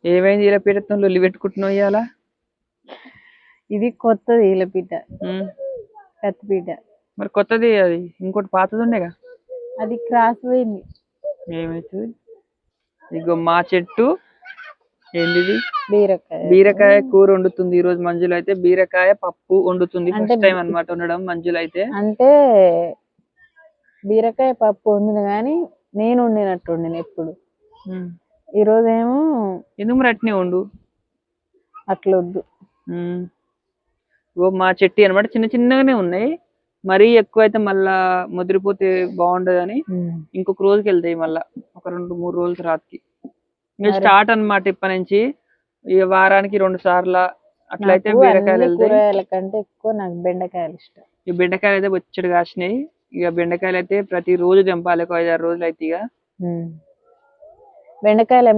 ఏమైంది ఇలా పీఠతో లొల్లి పెట్టుకుంటున్నావు ఇవాళ? ఇది కొత్తది ఈలపీట, కత్తిపీట. మరి కొత్తది అది, ఇంకోటి పాతది ఉండేగా. అది క్రాస్ పోయింది. ఏమైతుంది? ఇగో మా చెట్టు ఏంటిది, బీరకాయ. బీరకాయ కూర వండుతుంది ఈ రోజు. మంజులు అయితే బీరకాయ పప్పు వండుతుంది. ఫస్ట్ టైం అన్నమాట ఉండడం మంజులు అయితే. అంటే బీరకాయ పప్పు వండిన గాని నేను వండినట్టు వండిన ఎప్పుడు. ఈ రోజేమో ఎందుకు మరి అట్నే వండు, అట్లొద్దు. ఓ మా చెట్టు అనమాట, చిన్న చిన్నగానే ఉన్నాయి. మరీ ఎక్కువ అయితే మళ్ళా ముదిరిపోతే బాగుండదు అని ఇంకొక రోజుకి వెళ్తాయి మళ్ళా, ఒక 2-3 రోజుల తర్వాతకి. ఇంకా స్టార్ట్ అనమాట ఇప్పటి నుంచి. ఇక వారానికి 2 సార్లు అట్లయితే బీరకాయలు వెళ్తాయి. కూరగాయల కంటే ఎక్కువ నాకు బెండకాయలు ఇష్టం. ఈ బెండకాయలు అయితే బొచ్చడి కాసినాయి. ఇక బెండకాయలు అయితే ప్రతి రోజు తెంపాలి, ఒక 5-6 రోజులు అయితే. ఇక బెండకాయలు